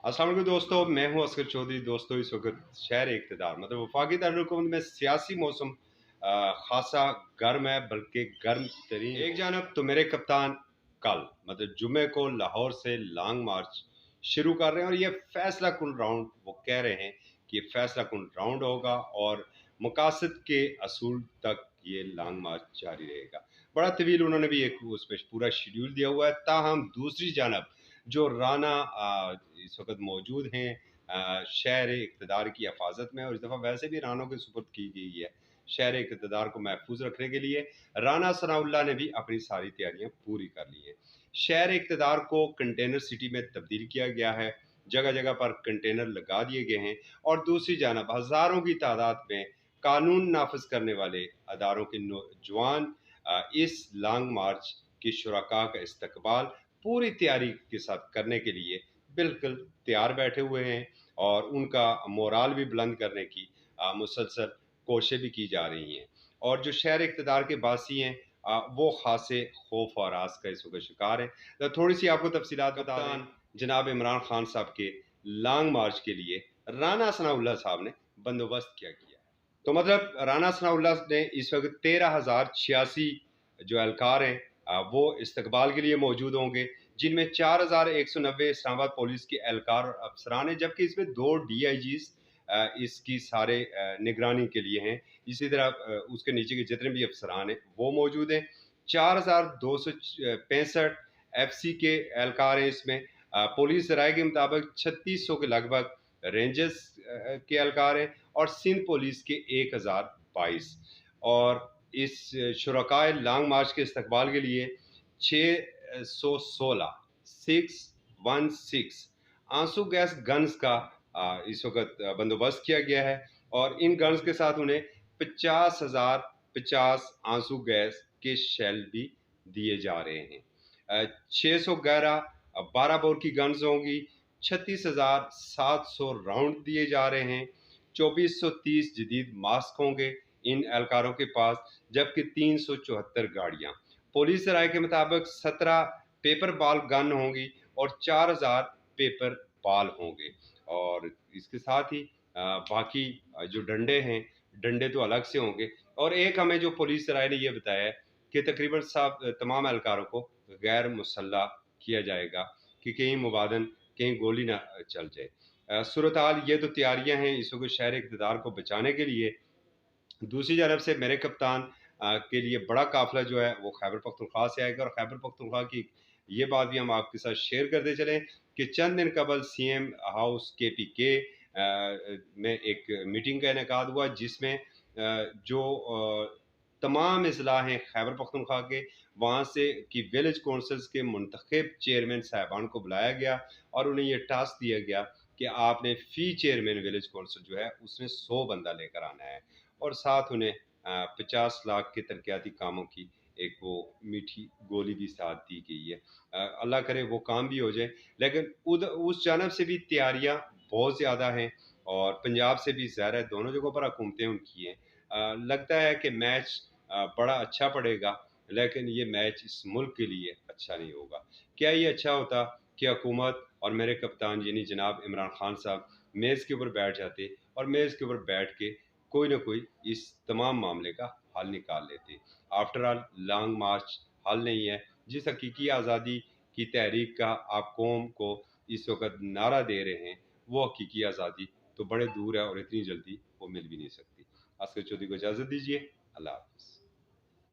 अस्सलाम वालेकुम दोस्तों, मैं हूं असगर चौधरी। दोस्तों, इस वक्त शहर इक़्तिदार मतलब वफाकी दारुल में सियासी मौसम खासा गर्म है, बल्कि गर्म तरीन। एक जानब तो मेरे कप्तान कल मतलब जुमे को लाहौर से लॉन्ग मार्च शुरू कर रहे हैं, और ये फैसला कुन राउंड वो कह रहे हैं कि ये फैसला कुन राउंड होगा और मकासद के असूल तक ये लॉन्ग मार्च जारी रहेगा। बड़ा तवील उन्होंने भी एक उसमें पूरा शेड्यूल दिया हुआ है। ताहम दूसरी जानब जो राना इस वक्त मौजूद हैं शहर इक़्तिदार की हिफाजत में, और इस दफ़ा वैसे भी रानों के सुपुर्द की गई है शहर इक़्तिदार को महफूज रखने के लिए। राना सनाउल्लाह ने भी अपनी सारी तैयारियां पूरी कर ली हैं। शहर इक़्तिदार को कंटेनर सिटी में तब्दील किया गया है, जगह जगह पर कंटेनर लगा दिए गए हैं, और दूसरी जानब हज़ारों की तादाद में कानून नाफिज करने वाले अदारों के नौजवान इस लॉन्ग मार्च की शुरका का इस्तकबाल पूरी तैयारी के साथ करने के लिए बिल्कुल तैयार बैठे हुए हैं, और उनका मोराल भी बुलंद करने की मुसलसल कोशिशें भी की जा रही हैं। और जो शहर इक़्तिदार के बासी हैं वो खासे खौफ और आस का इस वक्त शिकार हैं। तो थोड़ी सी आपको तफसीलात बता दें। जनाब इमरान खान साहब के लॉन्ग मार्च के लिए राना सनाउल्लाह साहब ने बंदोबस्त क्या किया है। तो मतलब राना सनाउल्लाह ने इस वक्त 13,086 जो एहलकार हैं वो इस्तकबाल के लिए मौजूद होंगे, जिनमें 4,190 इस्लामाबाद पुलिस के एहलकार और अफसरान हैं, जबकि इसमें 2 DIGs इसकी सारे निगरानी के लिए हैं। इसी तरह उसके नीचे के जितने भी अफसरान हैं वो मौजूद हैं। 4,265 FC के एहलकार हैं इसमें। पुलिस राय के मुताबिक 3600 के लगभग रेंजर्स के एहलकार हैं, और सिंध पुलिस के 1022। और इस शुरकाए लॉन्ग मार्च के इस्तकबाल के लिए 616 आंसू गैस गन्स का इस वक्त बंदोबस्त किया गया है, और इन गन्स के साथ उन्हें 50,050 आंसू गैस के शेल भी दिए जा रहे हैं। 611 12 बोर की गन्स होंगी। 36,700 राउंड दिए जा रहे हैं। 2430 जदीद मास्क होंगे इन एहलकारों के पास, जबकि 374 गाड़ियां। पुलिस राय के मुताबिक 17 पेपर बॉल गन होंगी और 4,000 पेपर बॉल होंगे। और इसके साथ ही बाकी जो डंडे हैं, डंडे तो अलग से होंगे। और एक हमें जो पुलिस राय ने यह बताया है कि तकरीबन तमाम एहलकारों को गैर मुसल्ला किया जाएगा कि कहीं मुबादन कहीं गोली ना चल जाए। सूरत हाल ये तो तैयारियां हैं इस वक्त शहर इक़्तिदार को बचाने के लिए। दूसरी जानब से मेरे कप्तान के लिए बड़ा काफिला जो है वो खैबर पख्तूनख्वा से आएगा, और खैबर पख्तूनख्वा की ये बात भी हम आपके साथ शेयर करते चलें कि चंद दिन कबल CM हाउस KPK में एक मीटिंग का इनेकाद हुआ, जिसमें जो तमाम अजला हैं खैबर पख्तूनख्वा के, वहाँ से कि विलेज कौंसल्स के मुंतखब चेयरमैन साहबान को बुलाया गया, और उन्हें यह टास्क दिया गया कि आपने फ़ी चेयरमैन विलेज कौंसल जो है उसने 100 बंदा लेकर आना है, और साथ उन्हें 50 लाख के तरक्याती कामों की एक वो मीठी गोली भी साथ दी गई है। अल्लाह करे वो काम भी हो जाए। लेकिन उस जानब से भी तैयारियां बहुत ज़्यादा हैं, और पंजाब से भी ज़ाहिर है दोनों जगहों पर हुकूमतें उनकी हैं। लगता है कि मैच बड़ा अच्छा पड़ेगा, लेकिन ये मैच इस मुल्क के लिए अच्छा नहीं होगा। क्या ये अच्छा होता कि हुकूमत और मेरे कप्तान यानी जनाब इमरान खान साहब मेज़ के ऊपर बैठ जाते, और मेज़ के ऊपर बैठ के कोई ना कोई इस तमाम मामले का हल निकाल लेते। आफ्टर ऑल लॉन्ग मार्च हल नहीं है। जिस हकीकी आज़ादी की तहरीक का आप कौम को इस वक्त नारा दे रहे हैं, वो हकीकी आज़ादी तो बड़े दूर है, और इतनी जल्दी वो मिल भी नहीं सकती। असगर चौधरी को इजाज़त दीजिए। अल्लाह हाफ़िज़।